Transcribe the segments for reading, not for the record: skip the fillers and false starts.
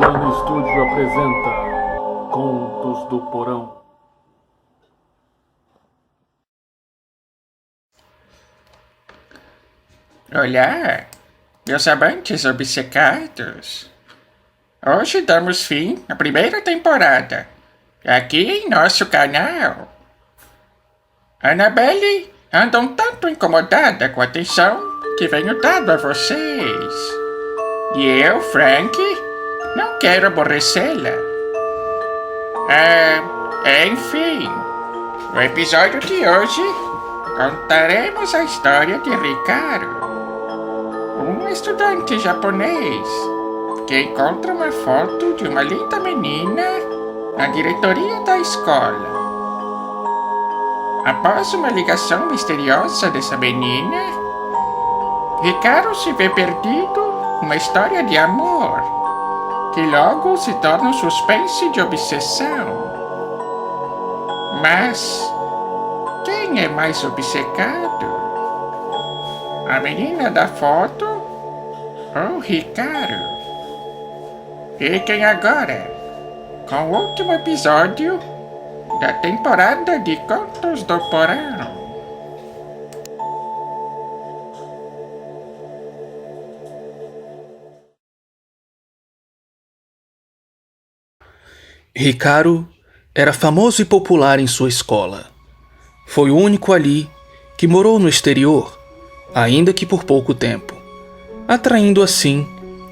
Piano Estúdio apresenta Contos do Porão. Olá, meus amantes obcecados. Hoje damos fim à primeira temporada, aqui em nosso canal. Annabelle anda um tanto incomodada com a atenção que venho dando a vocês. E eu, Frank, não quero aborrecê-la. Enfim, no episódio de hoje, contaremos a história de Hikaru, um estudante japonês que encontra uma foto de uma linda menina na diretoria da escola. Após uma ligação misteriosa dessa menina, Hikaru se vê perdido numa história de amor, que logo se torna um suspense de obsessão. Mas quem é mais obcecado? A menina da foto ou Hikaru? Fiquem agora com o último episódio da temporada de Contos do Porão. Hikaru era famoso e popular em sua escola. Foi o único ali que morou no exterior, ainda que por pouco tempo, atraindo assim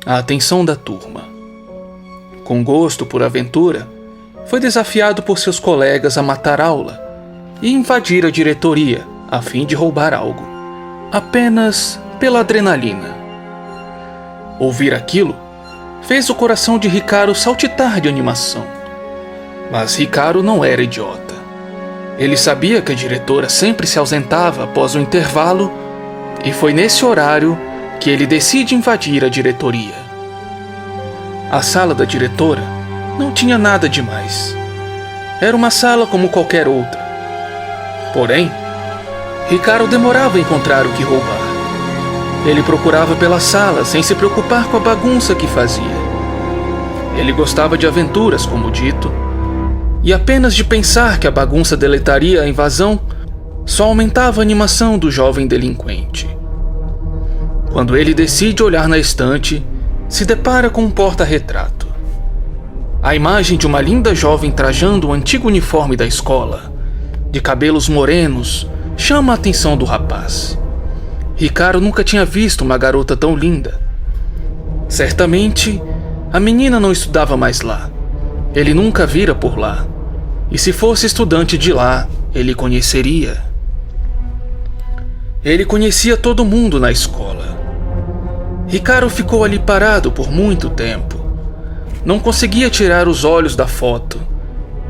a atenção da turma. Com gosto por aventura, foi desafiado por seus colegas a matar aula e invadir a diretoria a fim de roubar algo, apenas pela adrenalina. Ouvir aquilo fez o coração de Hikaru saltitar de animação. Mas Hikaru não era idiota. Ele sabia que a diretora sempre se ausentava após o intervalo e foi nesse horário que ele decide invadir a diretoria. A sala da diretora não tinha nada demais. Era uma sala como qualquer outra. Porém, Hikaru demorava a encontrar o que roubar. Ele procurava pela sala sem se preocupar com a bagunça que fazia. Ele gostava de aventuras, como dito, e apenas de pensar que a bagunça deletaria a invasão só aumentava a animação do jovem delinquente. Quando ele decide olhar na estante, se depara com um porta-retrato. A imagem de uma linda jovem trajando o antigo uniforme da escola, de cabelos morenos, chama a atenção do rapaz. Hikaru nunca tinha visto uma garota tão linda. Certamente, a menina não estudava mais lá. Ele nunca vira por lá. E se fosse estudante de lá, ele conheceria. Ele conhecia todo mundo na escola. Hikaru ficou ali parado por muito tempo. Não conseguia tirar os olhos da foto.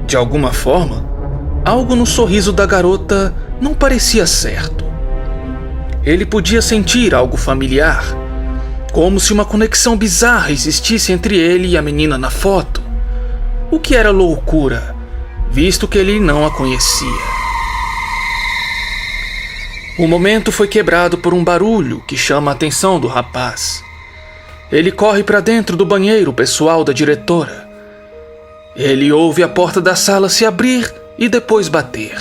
De alguma forma, algo no sorriso da garota não parecia certo. Ele podia sentir algo familiar, como se uma conexão bizarra existisse entre ele e a menina na foto. O que era loucura, visto que ele não a conhecia. O momento foi quebrado por um barulho que chama a atenção do rapaz. Ele corre para dentro do banheiro pessoal da diretora. Ele ouve a porta da sala se abrir e depois bater.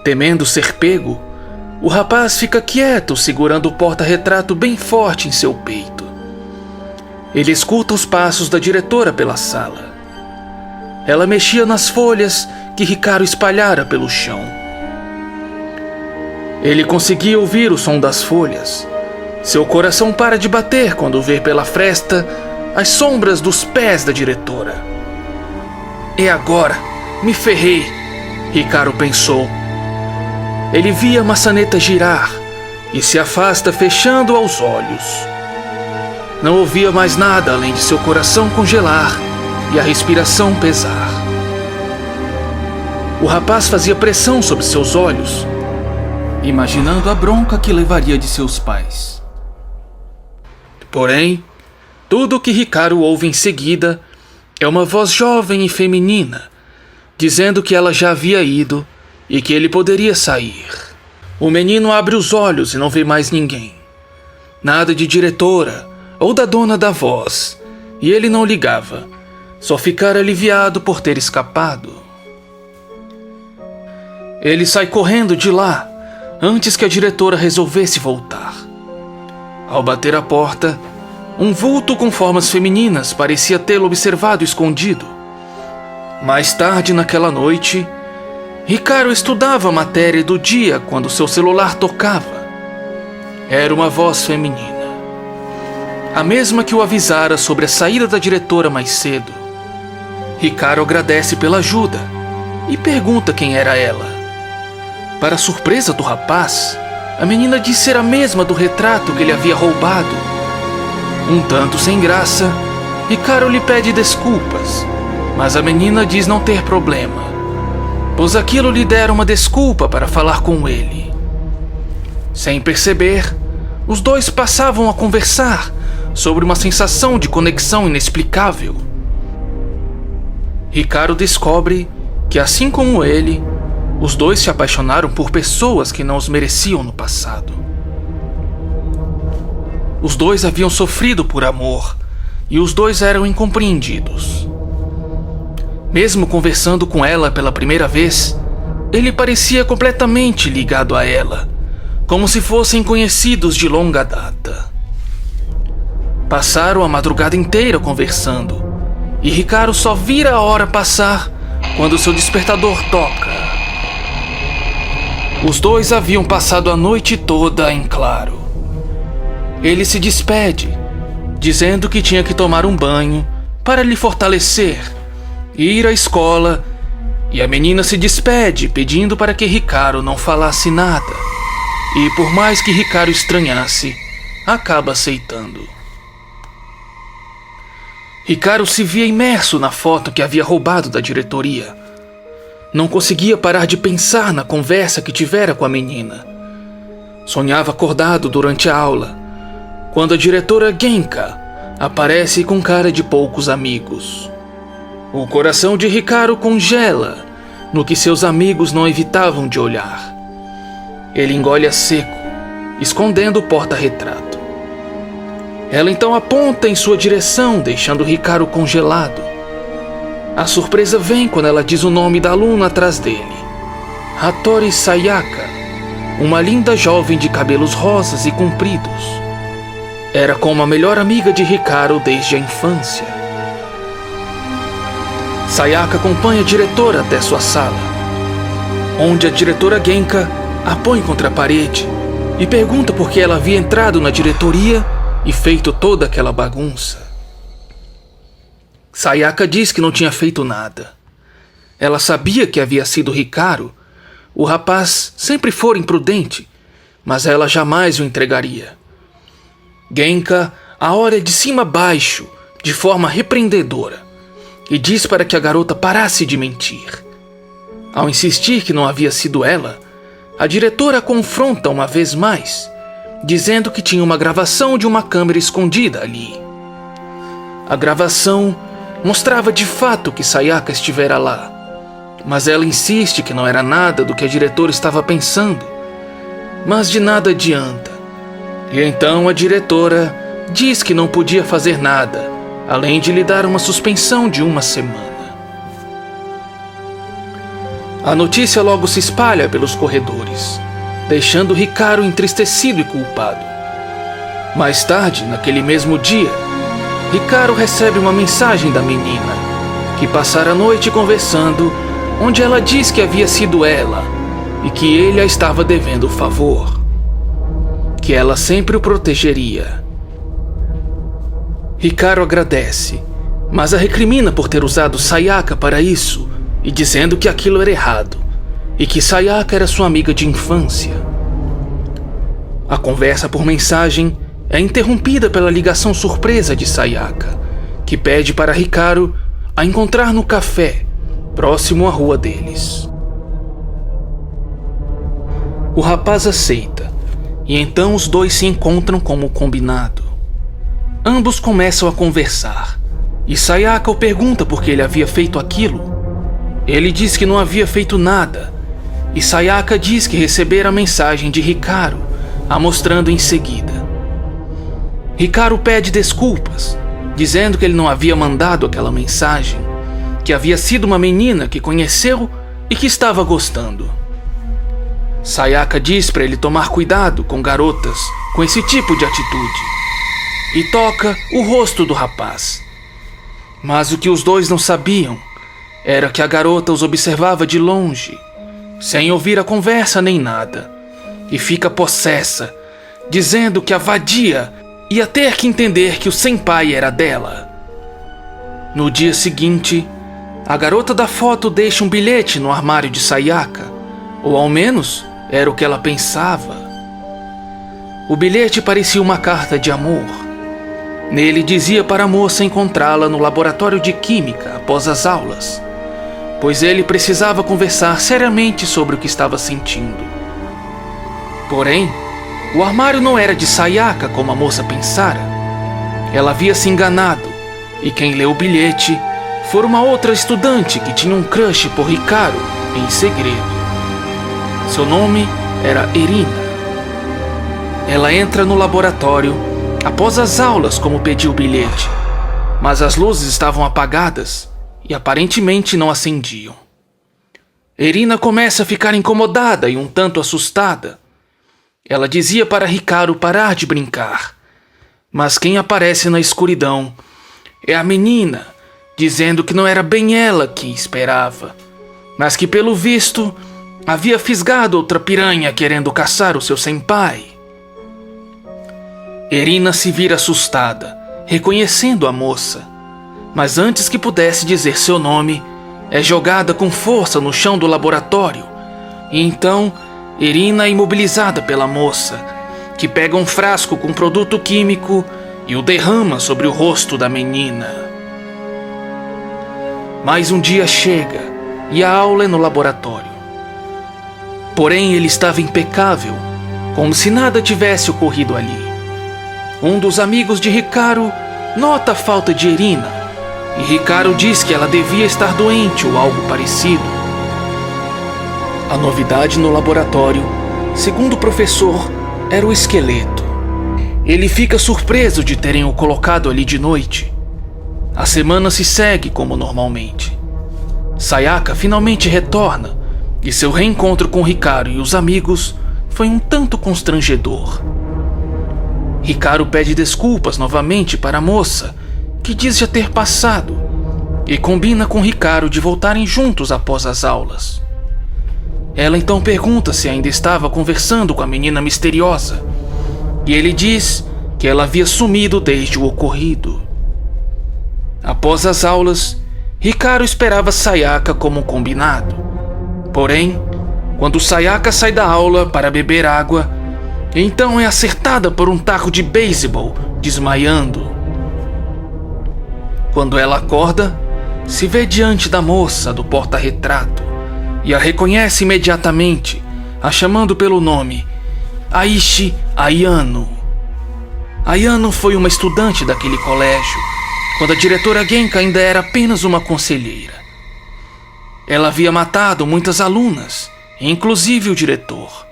Temendo ser pego, o rapaz fica quieto, segurando o porta-retrato bem forte em seu peito. Ele escuta os passos da diretora pela sala. Ela mexia nas folhas que Hikaru espalhara pelo chão. Ele conseguia ouvir o som das folhas. Seu coração para de bater quando vê pela fresta as sombras dos pés da diretora. É agora, me ferrei, Hikaru pensou. Ele via a maçaneta girar e se afasta fechando aos olhos. Não ouvia mais nada além de seu coração congelar e a respiração pesar. O rapaz fazia pressão sobre seus olhos, imaginando a bronca que levaria de seus pais. Porém, tudo o que Hikaru ouve em seguida é uma voz jovem e feminina, dizendo que ela já havia ido e que ele poderia sair. O menino abre os olhos e não vê mais ninguém. Nada de diretora ou da dona da voz. e ele não ligava, só ficara aliviado por ter escapado. Ele sai correndo de lá antes que a diretora resolvesse voltar. Ao bater a porta, um vulto com formas femininas parecia tê-lo observado escondido. Mais tarde naquela noite, Hikaru estudava a matéria do dia quando seu celular tocava. Era uma voz feminina, a mesma que o avisara sobre a saída da diretora mais cedo. Hikaru agradece pela ajuda e pergunta quem era ela. Para surpresa do rapaz, a menina diz ser a mesma do retrato que ele havia roubado. Um tanto sem graça, Hikaru lhe pede desculpas, mas a menina diz não ter problema, pois aquilo lhe dera uma desculpa para falar com ele. Sem perceber, os dois passavam a conversar sobre uma sensação de conexão inexplicável. Hikaru descobre que, assim como ele, os dois se apaixonaram por pessoas que não os mereciam no passado. Os dois haviam sofrido por amor e os dois eram incompreendidos. Mesmo conversando com ela pela primeira vez, ele parecia completamente ligado a ela, como se fossem conhecidos de longa data. Passaram a madrugada inteira conversando, e Hikaru só vira a hora passar quando seu despertador toca. Os dois haviam passado a noite toda em claro. Ele se despede, dizendo que tinha que tomar um banho para lhe fortalecer e ir à escola, e a menina se despede pedindo para que Hikaru não falasse nada, e por mais que Hikaru estranhasse, acaba aceitando. Hikaru se via imerso na foto que havia roubado da diretoria. Não conseguia parar de pensar na conversa que tivera com a menina. Sonhava acordado durante a aula, quando a diretora Genka aparece com cara de poucos amigos. O coração de Hikaru congela no que seus amigos não evitavam de olhar. Ele engole a seco, escondendo o porta-retrato. Ela então aponta em sua direção, deixando Hikaru congelado. A surpresa vem quando ela diz o nome da aluna atrás dele: Hattori Sayaka, uma linda jovem de cabelos rosas e compridos. Era como a melhor amiga de Hikaru desde a infância. Sayaka acompanha a diretora até sua sala, onde a diretora Genka a põe contra a parede e pergunta por que ela havia entrado na diretoria e feito toda aquela bagunça. Sayaka diz que não tinha feito nada. Ela sabia que havia sido Hikaru. O rapaz sempre fora imprudente, mas ela jamais o entregaria. Genka a olha de cima a baixo, de forma repreendedora, e diz para que a garota parasse de mentir. Ao insistir que não havia sido ela, a diretora a confronta uma vez mais, dizendo que tinha uma gravação de uma câmera escondida ali. A gravação mostrava de fato que Sayaka estivera lá, mas ela insiste que não era nada do que a diretora estava pensando. Mas de nada adianta. E então a diretora diz que não podia fazer nada, além de lhe dar uma suspensão de 1 semana. A notícia logo se espalha pelos corredores, deixando Hikaru entristecido e culpado. Mais tarde, naquele mesmo dia, Hikaru recebe uma mensagem da menina, que passara a noite conversando, onde ela diz que havia sido ela e que ele a estava devendo favor, que ela sempre o protegeria. Hikaru agradece, mas a recrimina por ter usado Sayaka para isso e dizendo que aquilo era errado e que Sayaka era sua amiga de infância. A conversa por mensagem é interrompida pela ligação surpresa de Sayaka, que pede para Hikaru a encontrar no café, próximo à rua deles. O rapaz aceita, e então os dois se encontram como combinado. Ambos começam a conversar, e Sayaka o pergunta por que ele havia feito aquilo. Ele diz que não havia feito nada, e Sayaka diz que recebera a mensagem de Hikaru, a mostrando em seguida. Hikaru pede desculpas, dizendo que ele não havia mandado aquela mensagem, que havia sido uma menina que conheceu e que estava gostando. Sayaka diz para ele tomar cuidado com garotas com esse tipo de atitude e toca o rosto do rapaz. Mas o que os dois não sabiam era que a garota os observava de longe, sem ouvir a conversa nem nada, e fica possessa, dizendo que a vadia ia ter que entender que o senpai era dela. No dia seguinte, a garota da foto deixa um bilhete no armário de Sayaka, ou ao menos era o que ela pensava. O bilhete parecia uma carta de amor. Nele dizia para a moça encontrá-la no laboratório de química após as aulas, pois ele precisava conversar seriamente sobre o que estava sentindo. Porém, o armário não era de Sayaka como a moça pensara. Ela havia se enganado, e quem leu o bilhete foi uma outra estudante que tinha um crush por Hikaru em segredo. Seu nome era Erina. Ela entra no laboratório após as aulas como pediu o bilhete, mas as luzes estavam apagadas e aparentemente não acendiam. Erina começa a ficar incomodada e um tanto assustada. Ela dizia para Hikaru parar de brincar, mas quem aparece na escuridão é a menina, dizendo que não era bem ela que esperava, mas que pelo visto havia fisgado outra piranha querendo caçar o seu senpai. Erina se vira assustada, reconhecendo a moça, mas antes que pudesse dizer seu nome, é jogada com força no chão do laboratório, e então Erina é imobilizada pela moça, que pega um frasco com produto químico e o derrama sobre o rosto da menina. Mais um dia chega e a aula é no laboratório. Porém, ele estava impecável, como se nada tivesse ocorrido ali. Um dos amigos de Hikaru nota a falta de Erina, e Hikaru diz que ela devia estar doente ou algo parecido. A novidade no laboratório, segundo o professor, era o esqueleto. Ele fica surpreso de terem o colocado ali de noite. A semana se segue como normalmente. Sayaka finalmente retorna, e seu reencontro com Hikaru e os amigos foi um tanto constrangedor. Hikaru pede desculpas novamente para a moça, que diz já ter passado, e combina com Hikaru de voltarem juntos após as aulas. Ela então pergunta se ainda estava conversando com a menina misteriosa, e ele diz que ela havia sumido desde o ocorrido. Após as aulas, Hikaru esperava Sayaka como combinado. Porém, quando Sayaka sai da aula para beber água, então é acertada por um taco de beisebol, desmaiando. Quando ela acorda, se vê diante da moça do porta-retrato e a reconhece imediatamente, a chamando pelo nome Aishi Ayano. Ayano foi uma estudante daquele colégio, quando a diretora Genka ainda era apenas uma conselheira. Ela havia matado muitas alunas, inclusive o diretor.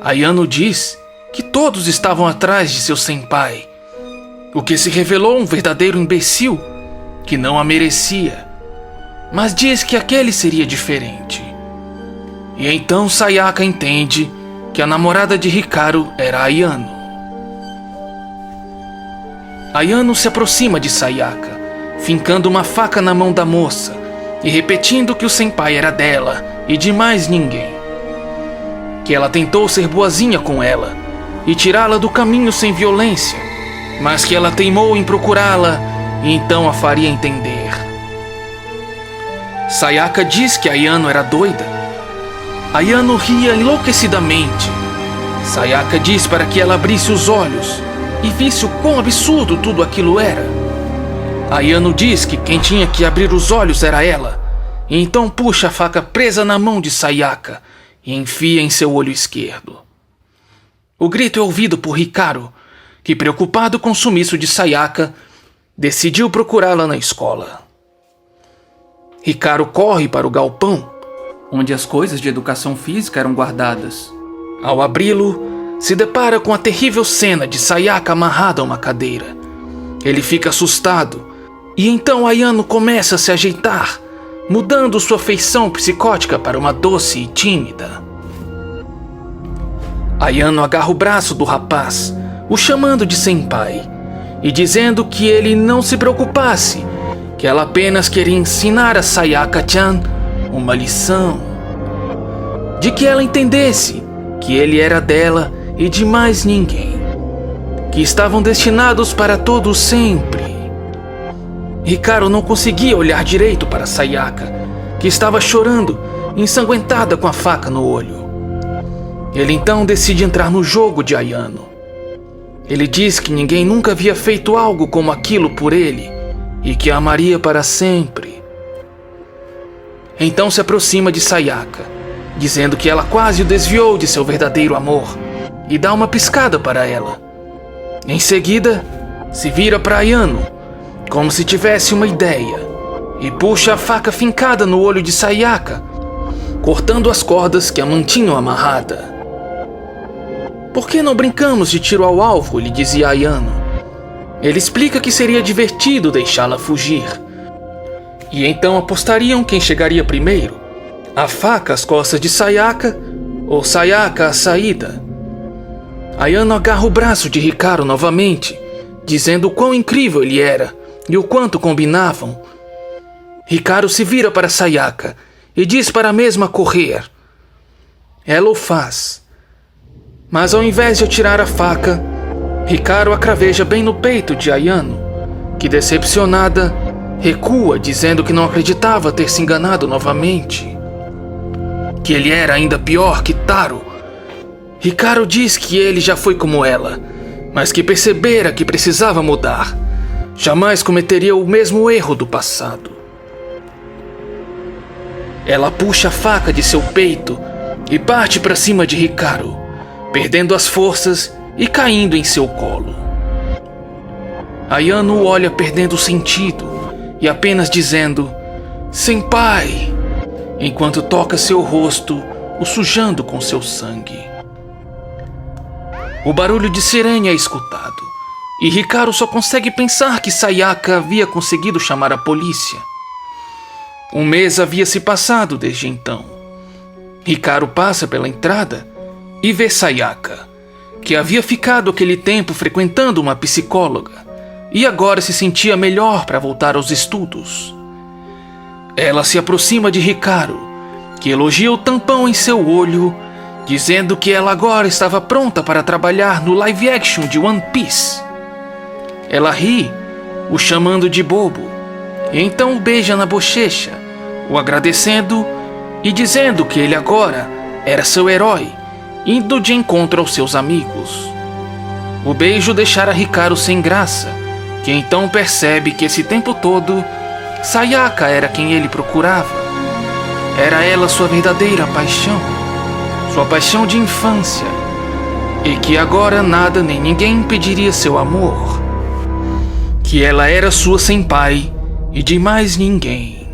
Ayano diz que todos estavam atrás de seu senpai, o que se revelou um verdadeiro imbecil que não a merecia, mas diz que aquele seria diferente. E então Sayaka entende que a namorada de Hikaru era Ayano. Ayano se aproxima de Sayaka, fincando uma faca na mão da moça e repetindo que o senpai era dela e de mais ninguém. Que ela tentou ser boazinha com ela e tirá-la do caminho sem violência, mas que ela teimou em procurá-la e então a faria entender. Sayaka diz que Ayano era doida. Ayano ria enlouquecidamente. Sayaka diz para que ela abrisse os olhos e visse o quão absurdo tudo aquilo era. Ayano diz que quem tinha que abrir os olhos era ela, e então puxa a faca presa na mão de Sayaka e enfia em seu olho esquerdo. O grito é ouvido por Hikaru, que, preocupado com o sumiço de Sayaka, decidiu procurá-la na escola. Hikaru corre para o galpão, onde as coisas de educação física eram guardadas. Ao abri-lo, se depara com a terrível cena de Sayaka amarrada a uma cadeira, Ele fica assustado e então Ayano começa a se ajeitar, mudando sua feição psicótica para uma doce e tímida. Ayano agarra o braço do rapaz, o chamando de senpai, e dizendo que ele não se preocupasse, que ela apenas queria ensinar a Sayaka-chan uma lição. De que ela entendesse que ele era dela e de mais ninguém, que estavam destinados para todo sempre. Hikaru não conseguia olhar direito para Sayaka, que estava chorando, ensanguentada com a faca no olho. Ele então decide entrar no jogo de Ayano. Ele diz que ninguém nunca havia feito algo como aquilo por ele e que a amaria para sempre. Então se aproxima de Sayaka, dizendo que ela quase o desviou de seu verdadeiro amor, e dá uma piscada para ela. Em seguida, se vira para Ayano, como se tivesse uma ideia, e puxa a faca fincada no olho de Sayaka, cortando as cordas que a mantinham amarrada. Por que não brincamos de tiro ao alvo? Lhe dizia Ayano. Ele explica que seria divertido deixá-la fugir. E então apostariam quem chegaria primeiro, a faca às costas de Sayaka ou Sayaka à saída. Ayano agarra o braço de Hikaru novamente, dizendo o quão incrível ele era e o quanto combinavam. Hikaru se vira para Sayaka e diz para a mesma correr. Ela o faz. Mas ao invés de atirar a faca, Hikaru a craveja bem no peito de Ayano, que decepcionada, recua dizendo que não acreditava ter se enganado novamente. Que ele era ainda pior que Taro. Hikaru diz que ele já foi como ela, mas que percebera que precisava mudar. Jamais cometeria o mesmo erro do passado. Ela puxa a faca de seu peito e parte para cima de Hikaru, perdendo as forças e caindo em seu colo. Ayano o olha perdendo o sentido e apenas dizendo "Senpai", enquanto toca seu rosto, o sujando com seu sangue. O barulho de sirene é escutado, e Hikaru só consegue pensar que Sayaka havia conseguido chamar a polícia. Um mês havia se passado desde então. Hikaru passa pela entrada e vê Sayaka, que havia ficado aquele tempo frequentando uma psicóloga e agora se sentia melhor para voltar aos estudos. Ela se aproxima de Hikaru, que elogia o tampão em seu olho, dizendo que ela agora estava pronta para trabalhar no live action de One Piece. Ela ri, o chamando de bobo, e então o beija na bochecha, o agradecendo e dizendo que ele agora era seu herói, indo de encontro aos seus amigos. O beijo deixara Hikaru sem graça, que então percebe que esse tempo todo Sayaka era quem ele procurava. Era ela sua verdadeira paixão, sua paixão de infância, e que agora nada nem ninguém impediria seu amor. Que ela era sua senpai e de mais ninguém.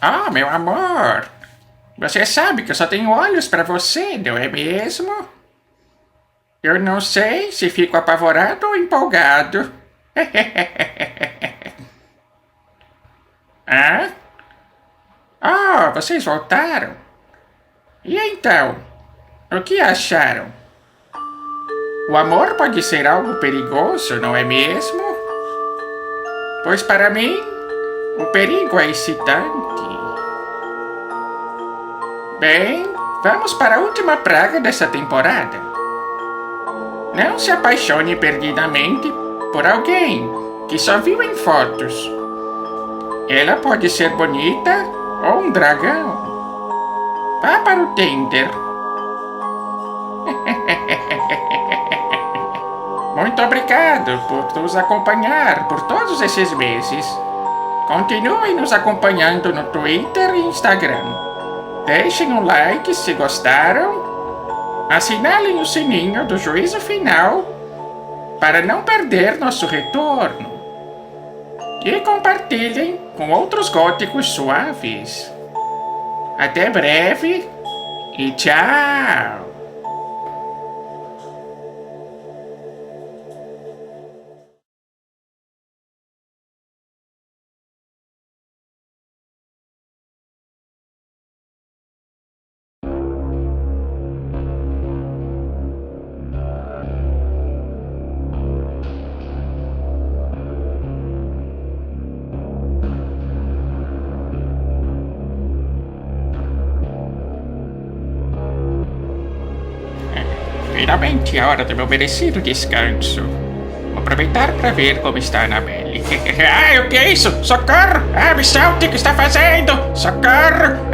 Oh, meu amor, você sabe que eu só tenho olhos para você, não é mesmo? Eu não sei se fico apavorado ou empolgado. Hã? Oh, vocês voltaram? E então, o que acharam? O amor pode ser algo perigoso, não é mesmo? Pois para mim, o perigo é excitante. Bem, vamos para a última praga dessa temporada. Não se apaixone perdidamente por alguém que só viu em fotos. Ela pode ser bonita ou um dragão. Vá para o Tinder. Muito obrigado por nos acompanhar por todos esses meses. Continue nos acompanhando no Twitter e Instagram. Deixem um like se gostaram. Assinalem o sininho do juízo final para não perder nosso retorno. E compartilhem com outros góticos suaves. Até breve e tchau! finalmente a hora do meu merecido descanso. Vou aproveitar para ver como está a Annabelle. O que é isso? Socorro! Me solte, o que está fazendo? Socorro!